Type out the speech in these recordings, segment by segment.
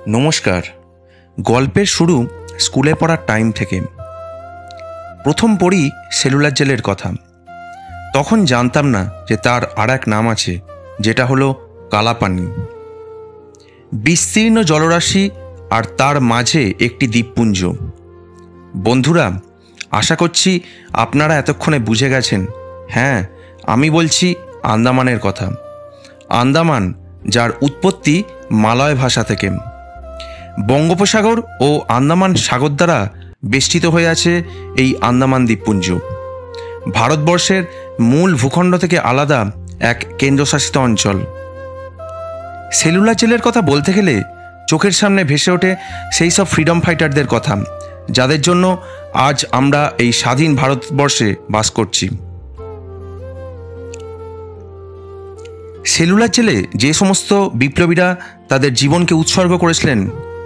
নমস্কার। গল্পের শুরু স্কুলে পড়ার টাইম থেকে। প্রথম পড়ি সেলুলার জেলের কথা। তখন জানতাম না যে তার আর এক নাম আছে, যেটা হলো কালাপানি। বিস্তীর্ণ জলরাশি আর তার মাঝে একটি দ্বীপপুঞ্জ। বন্ধুরা, আশা করছি আপনারা এতক্ষণে বুঝে গেছেন। হ্যাঁ, আমি বলছি আন্দামানের কথা। আন্দামান, যার উৎপত্তি মালয় ভাষা থেকে। বঙ্গোপসাগর ও আন্দামান সাগর দ্বারা বেষ্টিত হয়ে আছে এই আন্দামান দ্বীপপুঞ্জ। ভারতবর্ষের মূল ভূখণ্ড থেকে আলাদা এক কেন্দ্রশাসিত অঞ্চল। সেলুলার জেলের কথা বলতে গেলে চোখের সামনে ভেসে ওঠে সেই সব ফ্রিডম ফাইটারদের কথা, যাদের জন্য আজ আমরা এই স্বাধীন ভারতবর্ষে বাস করছি। সেলুলার জেলে যে সমস্ত বিপ্লবীরা তাদের জীবনকে উৎসর্গ করেছিলেন,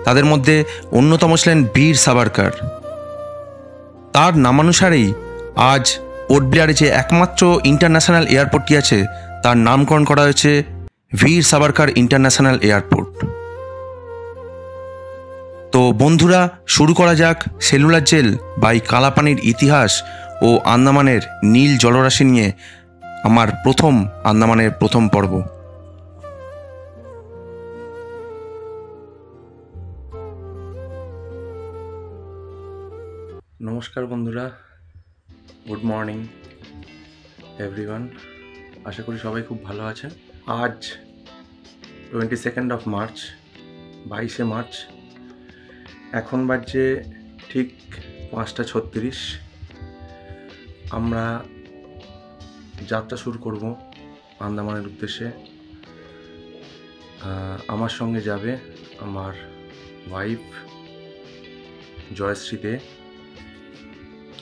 তাদের মধ্যে অন্যতম ছিলেন বীর সাভারকার। তার নামানুসারেই আজ পোর্ট ব্লেয়ারে যে একমাত্র ইন্টারন্যাশনাল এয়ারপোর্টটি আছে, তার নামকরণ করা হয়েছে বীর সাভারকার ইন্টারন্যাশনাল এয়ারপোর্ট। তো বন্ধুরা, শুরু করা যাক সেলুলার জেল বা এই কালাপানির ইতিহাস ও আন্দামানের নীল জলরাশি নিয়ে আমার আন্দামানের প্রথম পর্ব। নমস্কার বন্ধুরা, গুড মর্নিং এভরিওয়ান। আশা করি সবাই খুব ভালো আছেন। আজ 22 মার্চ, 22শে মার্চ। এখন বাজছে ঠিক 5:36। আমরা যাত্রা শুরু করব আন্দামানের উদ্দেশ্যে। আমার সঙ্গে যাবে আমার ওয়াইফ জয়শ্রী দে,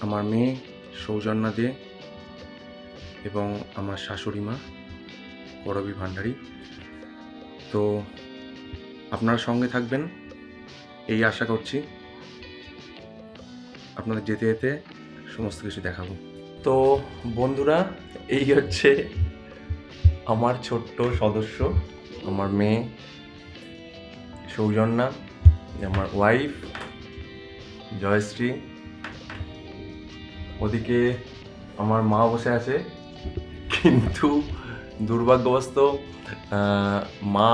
আমার মেয়ে সৌজন্যা দে এবং আমার শাশুড়ি মা করবী ভান্ডারী। তো আপনারা সঙ্গে থাকবেন এই আশা করছি। আপনাদের যেতে যেতে সমস্ত কিছু দেখাবো। তো বন্ধুরা, এই হচ্ছে আমার ছোট্ট সদস্য, আমার মেয়ে সৌজন্যা, আমার ওয়াইফ জয়শ্রী। ওদিকে আমার মা বসে আছে, কিন্তু দুর্ভাগ্যবশত মা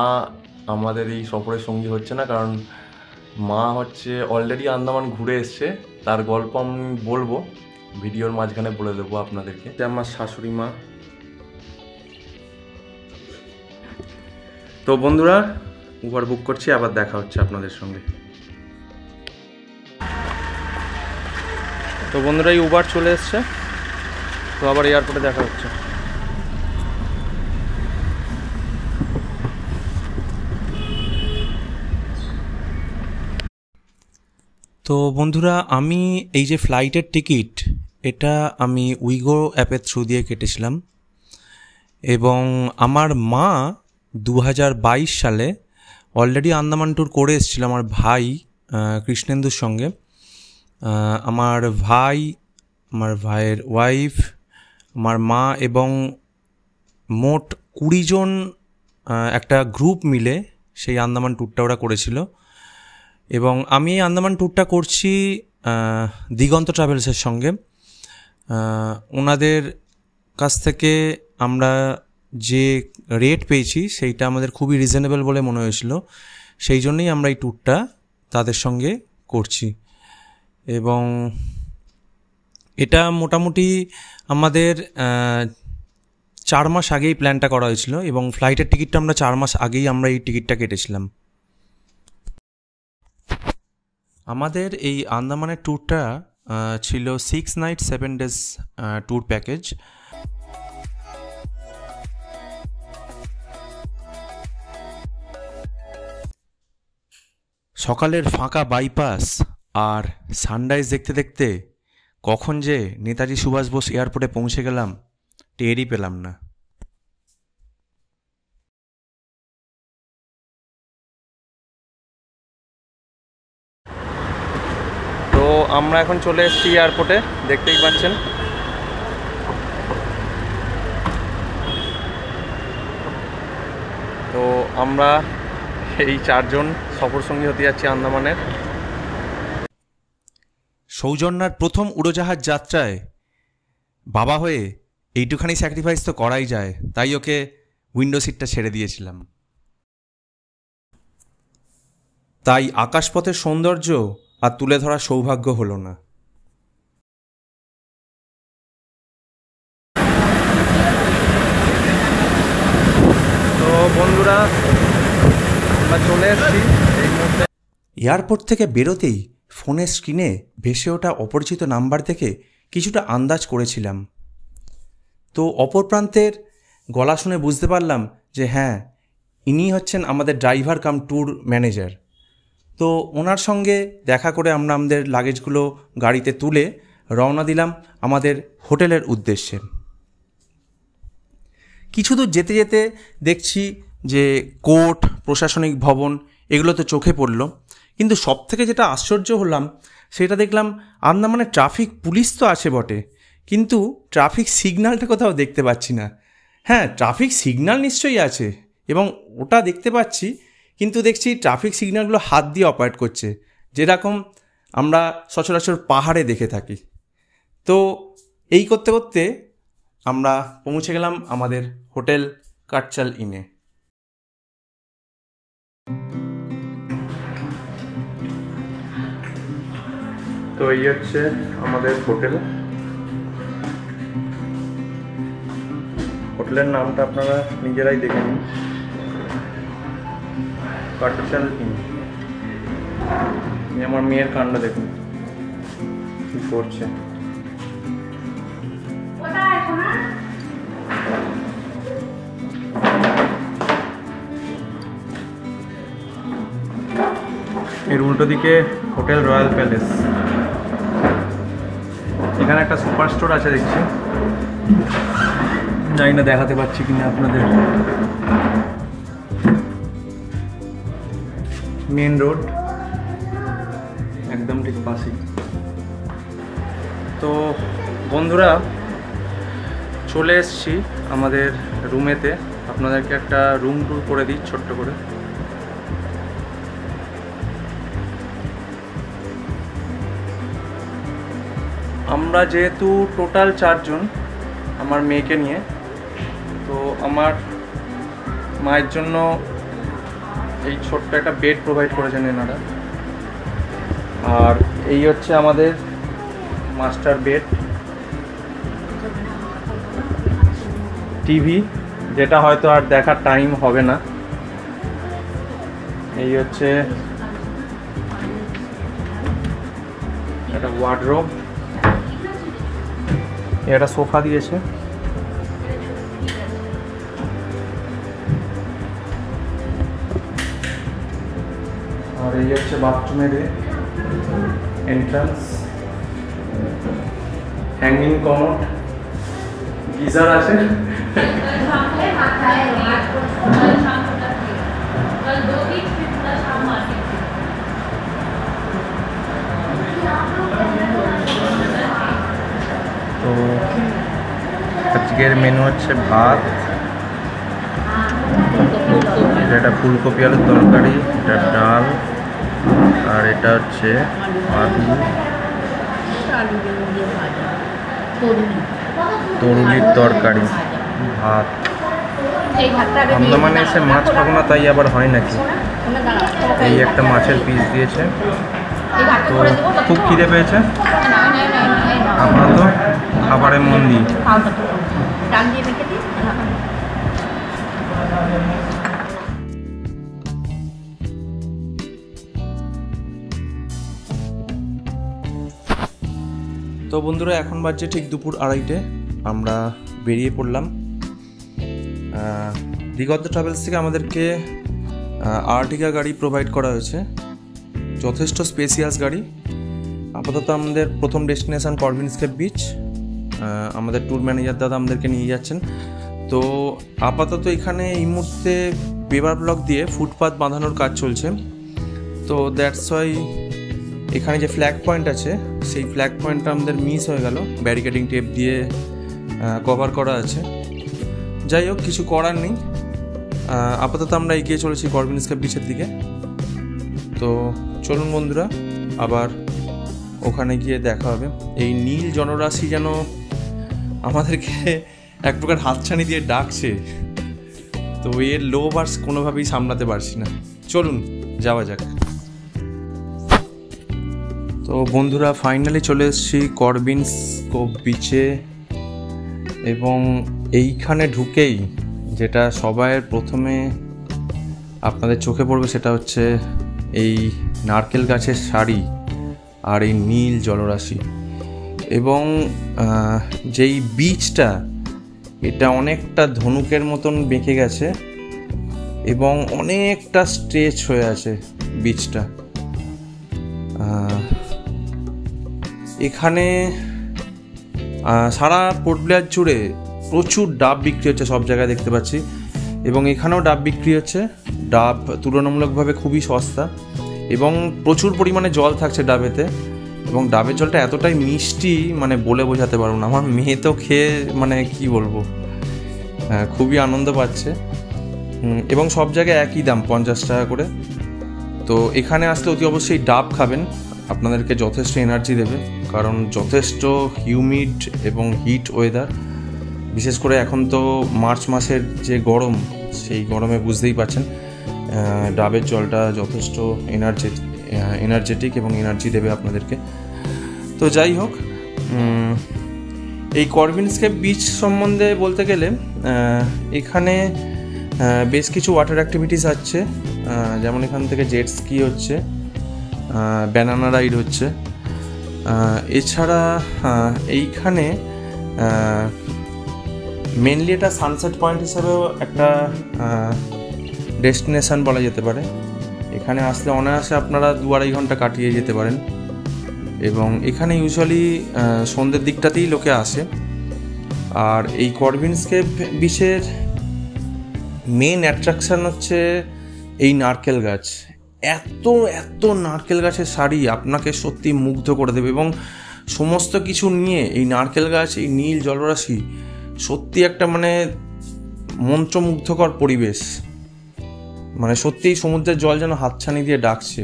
আমাদের এই সফরের সঙ্গী হচ্ছে না, কারণ মা হচ্ছে অলরেডি আন্দামান ঘুরে এসছে। তার গল্প আমি বলবো, ভিডিওর মাঝখানে বলে দেবো আপনাদেরকে। আমার শাশুড়ি মা। তো বন্ধুরা, উবার বুক করছি, আবার দেখা হচ্ছে আপনাদের সঙ্গে। তো বন্ধুরা, এই উবার চলে এসছে, তো আবার এয়ারপোর্টে দেখা হচ্ছে। তো বন্ধুরা, আমি এই যে ফ্লাইটের টিকিট, এটা আমি উইগো অ্যাপের থ্রু দিয়ে কেটেছিলাম। এবং আমার মা 2022 সালে অলরেডি আন্দামান ট্যুর করে এসেছিল আমার ভাই কৃষ্ণেন্দুর সঙ্গে। আমার ভাই, আমার ভাইয়ের ওয়াইফ, আমার মা এবং মোট 20 জন একটা গ্রুপ মিলে সেই আন্দামান ট্যুরটা ওরা করেছিল। এবং আমি এই আন্দামান ট্যুরটা করছি দিগন্ত ট্রাভেলসের সঙ্গে। ওনাদের কাছ থেকে আমরা যে রেট পেয়েছি সেইটা আমাদের খুবই রিজনেবল বলে মনে হয়েছিল, সেই জন্যই আমরা এই ট্যুরটা তাদের সঙ্গে করছি। এবং এটা মোটামুটি আমাদের 4 মাস আগেই প্ল্যানটা করা হয়েছিল, এবং ফ্লাইটের টিকিটটা আমরা 4 মাস আগেই আমরা এই টিকিটটা কেটেছিলাম। আমাদের এই আন্দামানের ট্যুরটা ছিল 6 নাইট 7 ডেজ ট্যুর প্যাকেজ। সকালের ফাঁকা বাইপাস আর সানরাইজ দেখতে দেখতে কখন যে নেতাজি সুভাষ বোস এয়ারপোর্টে পৌঁছে গেলাম টেরই পেলাম না। তো আমরা এখন চলে এসেছি এয়ারপোর্টে, দেখতেই পাচ্ছেন। তো আমরা এই 4 জন সফরসঙ্গী হতে যাচ্ছি আন্দামানের। সৌজন্যার প্রথম উড়োজাহাজ যাত্রায় বাবা হয়ে এইটুখানি স্যাক্রিফাইস তো করাই যায়, তাই ওকে উইন্ডো সিটটা ছেড়ে দিয়েছিলাম। তাই আকাশপথের সৌন্দর্য আর তুলে ধরার সৌভাগ্য হলো না। তো বন্ধুরা, আমরা চলে এসেছি এই মুহূর্তে। এয়ারপোর্ট থেকে বেরোতেই ফোনের স্ক্রিনে ভেসে ওঠা অপরিচিত নাম্বার থেকে কিছুটা আন্দাজ করেছিলাম। তো অপর প্রান্তের গলা শুনে বুঝতে পারলাম যে হ্যাঁ, ইনি হচ্ছেন আমাদের ড্রাইভার কাম ট্যুর ম্যানেজার। তো ওনার সঙ্গে দেখা করে আমরা আমাদের লাগেজগুলো গাড়িতে তুলে রওনা দিলাম আমাদের হোটেলের উদ্দেশ্যে। কিছু দূর যেতে যেতে দেখছি যে কোর্ট, প্রশাসনিক ভবন এগুলো তো চোখে পড়ল, কিন্তু সবথেকে যেটা আশ্চর্য হলাম সেটা দেখলাম আন্দামানে ট্রাফিক পুলিশ তো আছে বটে, কিন্তু ট্রাফিক সিগন্যালটা কোথাও দেখতে পাচ্ছি না। হ্যাঁ, ট্রাফিক সিগন্যাল নিশ্চয়ই আছে এবং ওটা দেখতে পাচ্ছি, কিন্তু দেখছি ট্রাফিক সিগন্যালগুলো হাত দিয়ে অপারেট করছে, যেরকম আমরা সচরাচর পাহাড়ে দেখে থাকি। তো এই করতে করতে আমরা পৌঁছে গেলাম আমাদের হোটেল কাটচাল ইনে। তো এই হচ্ছে আমাদের হোটেল। হোটেলের নামটা আপনারা নিজেরাই দেখে নিন, কাটচাল ইন। আমার মেয়ের কাণ্ড দেখুন কি করছে। এর উল্টো দিকে হোটেল রয়্যাল প্যালেস। এখানে একটা সুপার স্টোর আছে দেখছি, জানি না দেখাতে পাচ্ছি কিনা আপনাদের। মেন রোড একদম ঠিক পাশেই। তো বন্ধুরা, চলে এসছি আমাদের রুমেতে। আপনাদেরকে একটা রুম ট্যুর করে দিই ছোট্ট করে। আমরা যেহেতু টোটাল 4 জন, আমার মেয়েকে নিয়ে, তো আমার মায়ের জন্য এই ছোট্ট একটা বেড প্রোভাইড করেছেন এনারা। আর এই হচ্ছে আমাদের মাস্টার বেড, টিভি যেটা হয়তো আর দেখার টাইম হবে না। এই হচ্ছে একটা ওয়ার্ডরোব, একটা সোফা দিয়েছে। আর এই হচ্ছে বাথরুমের এন্ট্রান্স, হ্যাঙ্গিং কমোড, গিজার আছে। তো আজকের মেনু হচ্ছে ভাত, এটা ফুলকপি আলুর তরকারি, এটা ডাল, আর এটা হচ্ছে আলু তরুলির তরকারি, ভাত। আন্দামানে এসে মাছ খাবো না তাই আবার হয় নাকি। এই একটা মাছের পিস দিয়েছে। তো খুব খিদে পেয়েছে, আমরা তো খাবারে মন দিই। তো বন্ধুরা, এখন বাজছে ঠিক দুপুর 2:30। আমরা বেরিয়ে পড়লাম। দিগন্ত ট্রাভেলস থেকে আমাদেরকে আর্টিকা গাড়ি প্রোভাইড করা হয়েছে, যথেষ্ট স্পেসিয়াস গাড়ি। আপাতত আমাদের প্রথম ডেস্টিনেশন করভিনস্কেপ বিচ। আমাদের ট্যুর ম্যানেজার দাদা আমাদেরকে নিয়ে যাচ্ছেন। তো আপাতত এখানে এই মুহূর্তে পেপার ব্লক দিয়ে ফুটপাথ বাঁধানোর কাজ চলছে। তো দ্যাটস ওয়াই এখানে যে ফ্ল্যাগ পয়েন্ট আছে সেই ফ্ল্যাগ পয়েন্টটা আমাদের মিস হয়ে গেল, ব্যারিকেডিং টেপ দিয়ে কভার করা আছে। যাই হোক, কিছু করার নেই। আপাতত আমরা এগিয়ে চলেছি করভিনস্কেপ বিচের দিকে। তো চলুন বন্ধুরা, আবার ওখানে গিয়ে দেখা হবে। এই নীল জলরাশি যেন আমাদেরকে এক প্রকার হাতছানি দিয়ে ডাকছে, তো এর লোভ আর কোনোভাবেই সামলাতে পারছি না। চলুন যাওয়া যাক। তো বন্ধুরা, ফাইনালি চলে এসেছি করবিনস কোভ বিচে, এবং এইখানে ঢুকেই যেটা সবার প্রথমে আপনাদের চোখে পড়বে সেটা হচ্ছে এই নারকেল গাছের সারি আর এই নীল জলরাশি, এবং যেই বিচটা এটা অনেকটা ধনুকের মতন বেঁকে গেছে এবং অনেকটা স্ট্রেচ হয়ে আছে বিচটা। এখানে সারা পোর্ট ব্লেয়ার জুড়ে প্রচুর ডাব বিক্রি হচ্ছে, সব জায়গায় দেখতে পাচ্ছি, এবং এখানেও ডাব বিক্রি হচ্ছে। ডাব তুলনামূলকভাবে খুবই সস্তা এবং প্রচুর পরিমাণে জল থাকছে ডাবেতে, এবং ডাবের জলটা এতটাই মিষ্টি মানে বলে বোঝাতে পারবো না। আমার মেয়ে তো খেয়ে মানে কি বলবো, খুবই আনন্দ পাচ্ছে, এবং সব জায়গায় একই দাম 50 টাকা করে। তো এখানে আসলে অতি অবশ্যই ডাব খাবেন, আপনাদেরকে যথেষ্ট এনার্জি দেবে, কারণ যথেষ্ট হিউমিড এবং হিট ওয়েদার। বিশেষ করে এখন তো মার্চ মাসের যে গরম, সেই গরমে বুঝতেই পারছেন ডাবের জলটা যথেষ্ট এনার্জেটিক এবং এনার্জি দেবে আপনাদেরকে। তো যাই হোক, এই করবিনস কোভ বিচ সম্বন্ধে বলতে গেলে এখানে বেশ কিছু ওয়াটার অ্যাক্টিভিটিস আছে, যেমন এখান থেকে জেট স্কি হচ্ছে, ব্যানানা রাইড হচ্ছে। এছাড়া এইখানে মেনলি এটা সানসেট পয়েন্ট হিসেবেও একটা ডেস্টিনেশন বলা যেতে পারে। এখানে আসলে অনায়াসে আপনারা 2-2.5 ঘন্টা কাটিয়ে যেতে পারেন, এবং এখানে ইউজুয়ালি সন্ধ্যের দিকটাতেই লোকে আসে। আর এই করবিনস কোভ বিচের মেন অ্যাট্রাকশান হচ্ছে এই নারকেল গাছ। এত এত নারকেল গাছের সারি আপনাকে সত্যি মুগ্ধ করে দেবে, এবং সমস্ত কিছু নিয়ে এই নারকেল গাছ, এই নীল জলরাশি সত্যি একটা মানে মন্ত্রমুগ্ধকর পরিবেশ। মানে সত্যিই সমুদ্রের জল যেন হাতছানি দিয়ে ডাকছে।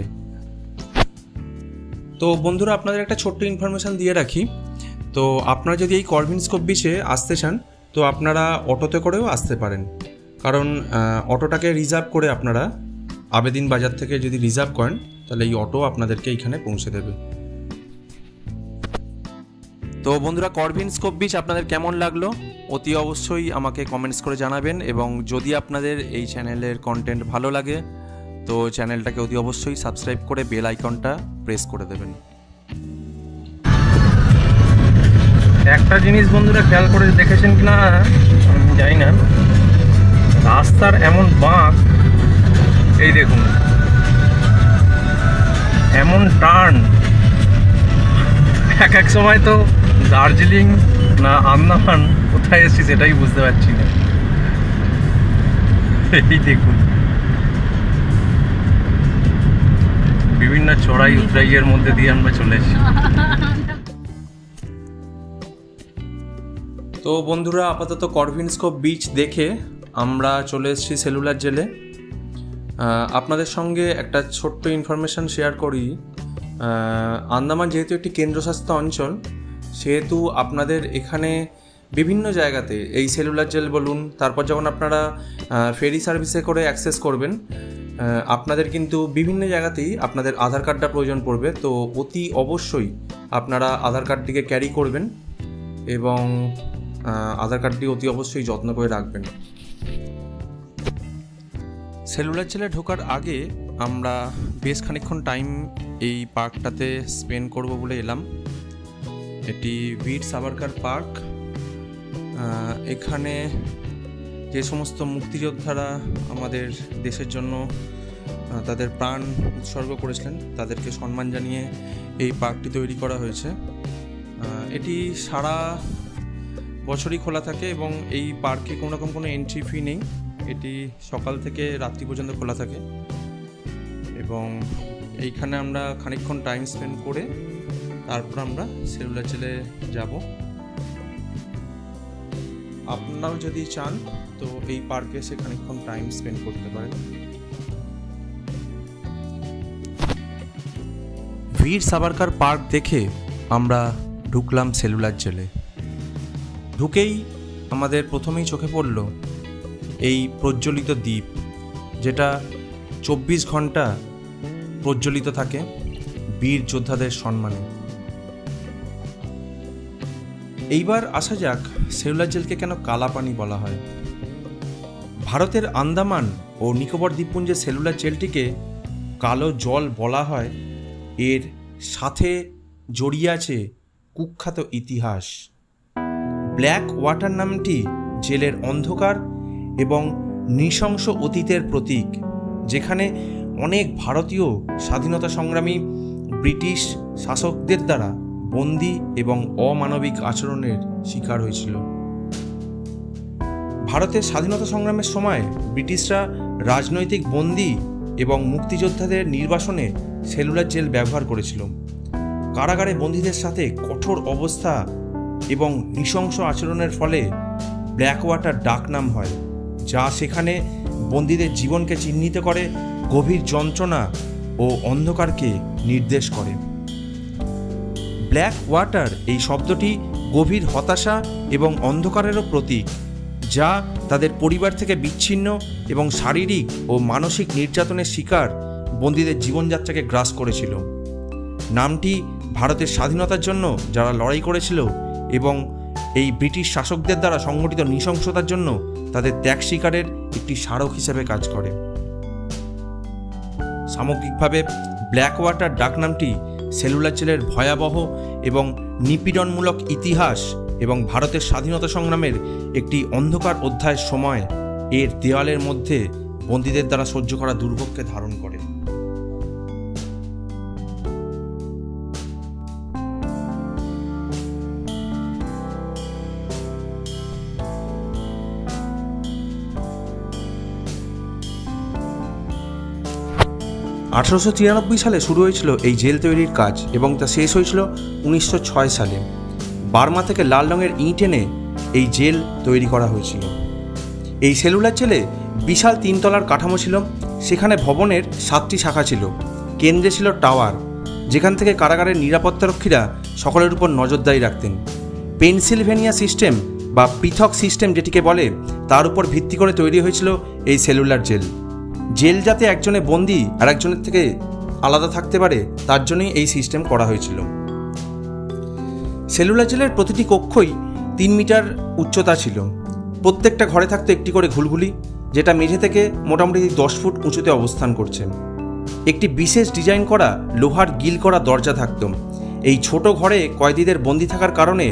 তো বন্ধুরা, আপনাদের একটা ছোট্ট ইনফরমেশান দিয়ে রাখি। তো আপনারা যদি এই করবিনস কোভ বিচে আসতে চান, তো আপনারা অটোতে করেও আসতে পারেন, কারণ অটোটাকে রিজার্ভ করে আপনারা আবেদিন বাজার থেকে যদি রিজার্ভ করেন, তাহলে এই অটো আপনাদেরকে এইখানে পৌঁছে দেবে। তো বন্ধুরা, করবিনস কোভ বিচ আপনাদের কেমন লাগলো অতি অবশ্যই আমাকে কমেন্টস করে জানাবেন, এবং যদি আপনাদের এই চ্যানেলের কন্টেন্ট ভালো লাগে তো চ্যানেলটাকে অতি অবশ্যই সাবস্ক্রাইব করে বেল আইকনটা প্রেস করে দেবেন। একটা জিনিস বন্ধুরা খেয়াল করে দেখেছেন কিনা আমি জানি না, রাস্তার এমন বাঁক, এই দেখুন এমন টার্ন, এক সময় তো দার্জিলিং না আন্দামান কোথায় এসেছি সেটাই বুঝতে পারছি না। এই দেখুন বিভিন্ন চড়াই উতরাইয়ের মধ্যে দিয়ে আমরা চলে এসেছি। তো বন্ধুরা, আপাতত করবিনস কোভ বিচ দেখে আমরা চলে এসেছি সেলুলার জেলে। আপনাদের সঙ্গে একটা ছোট্ট ইনফরমেশান শেয়ার করি। আন্দামান যেহেতু একটি কেন্দ্রশাসিত অঞ্চল, সেহেতু আপনাদের এখানে বিভিন্ন জায়গাতে এই সেলুলার জেল বলুন, তারপর যখন আপনারা ফেরি সার্ভিসে করে অ্যাক্সেস করবেন, আপনাদের কিন্তু বিভিন্ন জায়গাতেই আপনাদের আধার কার্ডটা প্রয়োজন পড়বে। তো অতি অবশ্যই আপনারা আধার কার্ডটিকে ক্যারি করবেন, এবং আধার কার্ডটি অতি অবশ্যই যত্ন করে রাখবেন। সেলুলার জেলে ঢোকার আগে আমরা বেশ খানিকক্ষণ টাইম এই পার্কটাতে স্পেন্ড করব বলে এলাম। এটি বীর সাভারকার পার্ক। এখানে যে সমস্ত মুক্তিযোদ্ধারা আমাদের দেশের জন্য তাদের প্রাণ উৎসর্গ করেছিলেন, তাদেরকে সম্মান জানিয়ে এই পার্কটি তৈরি করা হয়েছে। এটি সারা বছরই খোলা থাকে, এবং এই পার্কে কোনো রকম কোনো এন্ট্রি ফি নেই। এটি সকাল থেকে রাত্রি পর্যন্ত খোলা থাকে, এবং এইখানে আমরা খানিকক্ষণ টাইম স্পেন্ড করে তারপর আমরা সেলুলার জেলে যাব। আপনারাও যদি চান তো এই পার্কে এসে খানিকক্ষণ টাইম স্পেন্ড করতে পারেন। বীর সাভারকার পার্ক দেখে আমরা ঢুকলাম সেলুলার জেলে। ঢুকেই আমাদের প্রথমেই চোখে পড়ল এই প্রজ্বলিত দ্বীপ, যেটা 24 ঘন্টা প্রজ্বলিত থাকে বীর যোদ্ধাদের সম্মানে। এইবার আসা যাক সেলুলার জেলকে কেন কালাপানি বলা হয়। ভারতের আন্দামান ও নিকোবর দ্বীপপুঞ্জের সেলুলার জেলটিকে কালো জল বলা হয়। এর সাথে জড়িয়ে আছে কুখ্যাত ইতিহাস। ব্ল্যাক ওয়াটার নামটি জেলের অন্ধকার এবং নৃশংস অতীতের প্রতীক, যেখানে অনেক ভারতীয় স্বাধীনতা সংগ্রামী ব্রিটিশ শাসকদের দ্বারা বন্দী এবং অমানবিক আচরণের শিকার হয়েছিল। ভারতের স্বাধীনতা সংগ্রামের সময় ব্রিটিশরা রাজনৈতিক বন্দী এবং মুক্তিযোদ্ধাদের নির্বাসনে সেলুলার জেল ব্যবহার করেছিল। কারাগারে বন্দীদের সাথে কঠোর অবস্থা এবং নৃশংস আচরণের ফলে ব্ল্যাক ওয়াটার ডাকনাম হয়, যা সেখানে বন্দীদের জীবনকে চিহ্নিত করে, গভীর যন্ত্রণা ও অন্ধকারকে নির্দেশ করে। ব্ল্যাক ওয়াটার এই শব্দটি গভীর হতাশা এবং অন্ধকারেরও প্রতীক, যা তাদের পরিবার থেকে বিচ্ছিন্ন এবং শারীরিক ও মানসিক নির্যাতনের শিকার বন্দীদের জীবনযাত্রাকে গ্রাস করেছিল। নামটি ভারতের স্বাধীনতার জন্য যারা লড়াই করেছিল এবং এই ব্রিটিশ শাসকদের দ্বারা সংগঠিত নৃশংসতার জন্য তাদের ত্যাগ শিকারের একটি স্মারক হিসেবে কাজ করে। সামগ্রিকভাবে ব্ল্যাক ওয়াটার ডাকনামটি সেলুলার জেলের ভয়াবহ এবং নিপীড়নমূলক ইতিহাস এবং ভারতের স্বাধীনতা সংগ্রামের একটি অন্ধকার অধ্যায়ের সময় এর দেওয়ালের মধ্যে বন্দীদের দ্বারা সহ্য করা দুর্ভোগকে ধারণ করে। (1893 সালে শুরু হয়েছিল এই জেল তৈরির কাজ এবং তা শেষ হয়েছিল 1906 সালে। বার্মা থেকে লাল রঙের ইট এনে এই জেল তৈরি করা হয়েছিল। এই সেলুলার জেলে বিশাল 3 তলার কাঠামো ছিল। সেখানে ভবনের 7টি শাখা ছিল। কেন্দ্রে ছিল টাওয়ার, যেখান থেকে কারাগারের নিরাপত্তারক্ষীরা সকলের উপর নজরদারি রাখতেন। পেনসিলভেনিয়া সিস্টেম বা পৃথক সিস্টেম যেটিকে বলে, তার উপর ভিত্তি করে তৈরি হয়েছিল এই সেলুলার জেল। জেল যাতে একজনের বন্দী আর একজনের থেকে আলাদা থাকতে পারে, তার জন্যই এই সিস্টেম করা হয়েছিল। সেলুলার জেলের প্রতিটি কক্ষই 3 মিটার উচ্চতা ছিল। প্রত্যেকটা ঘরে থাকতো একটি করে ঘুলঘুলি, যেটা মেঝে থেকে মোটামুটি 10 ফুট উঁচুতে অবস্থান করছে। একটি বিশেষ ডিজাইন করা লোহার গিল করা দরজা থাকত। এই ছোট ঘরে কয়েদিদের বন্দী থাকার কারণে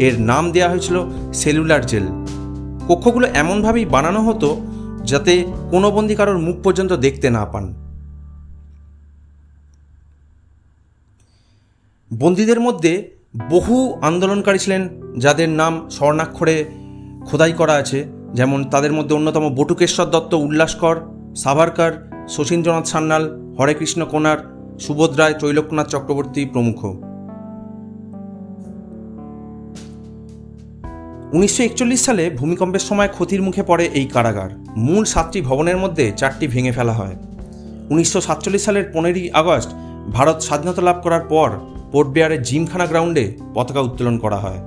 এর নাম দেওয়া হয়েছিল সেলুলার জেল। কক্ষগুলো এমনভাবেই বানানো হতো যাতে কোনো বন্দী কারোর মুখ পর্যন্ত দেখতে না পান। বন্দীদের মধ্যে বহু আন্দোলনকারী ছিলেন, যাদের নাম স্বর্ণাক্ষরে খোদাই করা আছে। যেমন তাদের মধ্যে অন্যতম বটুকেশ্বর দত্ত উল্লাসকর, সাভারকার, শচীন্দ্রনাথ সান্যাল, হরেকৃষ্ণ কোনার, সুবোধ রায়, ত্রৈলোক্যনাথ চক্রবর্তী প্রমুখ। 1941 সালে ভূমিকম্পের সময় ক্ষতির মুখে পড়ে এই কারাগার। মূল 7টি ভবনের মধ্যে 4টি ভেঙে ফেলা হয়। 1947 সালের 15ই আগস্ট ভারত স্বাধীনতা লাভ করার পর পোর্ট ব্লেয়ারের জিমখানা গ্রাউন্ডে পতাকা উত্তোলন করা হয়।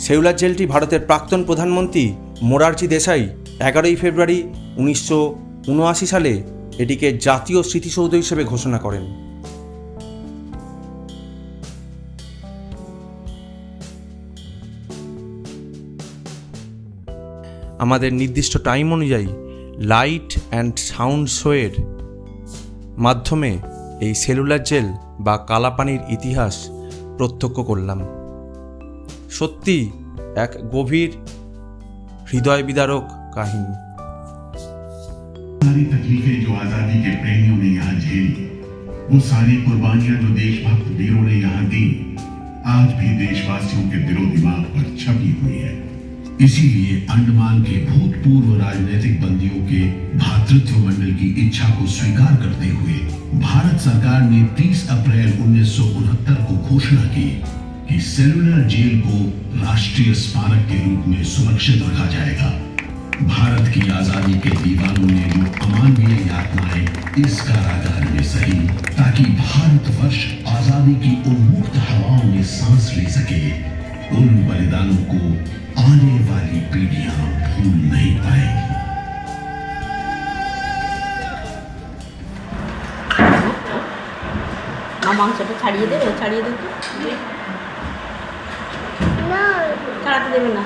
সেলুলার জেলটি ভারতের প্রাক্তন প্রধানমন্ত্রী মোরারজি দেশাই 11ই ফেব্রুয়ারি 1979 সালে এটিকে জাতীয় স্মৃতিসৌধ হিসেবে ঘোষণা করেন। আমাদের নির্দিষ্ট টাইম অনুযায়ী লাইট অ্যান্ড সাউন্ড শোয়ের মাধ্যমে এই সেলুলার জেল বা কালাপানির ইতিহাস প্রত্যক্ষ করলাম। সত্যি এক গভীর হৃদয় বিদারক কাহিনী। सारी तकलीफें जो आजादी के प्रेमियों ने यहाँ झेली, वो सारी कुर्बानियां जो देशभक्त वीरों ने यहाँ दी, आज भी देशवासियों के दिलो दिमाग पर छपी हुई है। इसीलिए अंडमान के भूतपूर्व राजनीतिक बंदियों के भातृत्व मंडल की इच्छा को स्वीकार करते हुए भारत सरकार ने 30 अप्रैल 1969 को घोषणा की कि सेलुलर जेल को राष्ट्रीय स्मारक के रूप में सुरक्षित रखा जाएगा। भारत की आजादी के दीवानों ने जो अमानवीय यातनाएं इस कारागार में सही, ताकि भारतवर्ष आजादी की उन्मुक्त हवाओं में सांस ले सके, उन बलिदानों को आने वाली पीढ़ियां भूल नहीं पाएंगी। মাংসটা ছাড়িয়ে দেবে, ছাড়িয়ে দেবে না, ছাড়াতে দেবে না।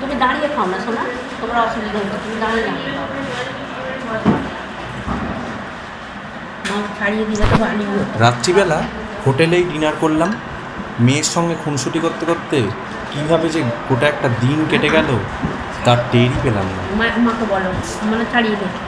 তুমি দাঁড়িয়ে খাও না সোনা, তোমার অসুবিধা হচ্ছে, তুমি দাঁড়িয়ে না মাংস ছাড়িয়ে দিলে তো ভালোই হবে। রাত্রিবেলা হোটেলেই ডিনার করলাম। মেয়ের সঙ্গে খুনসুটি করতে করতে কীভাবে যে গোটা একটা দিন কেটে গেল তার টেরই পেলাম না। মাকে বলো মানে ছাড়িয়ে দেবে।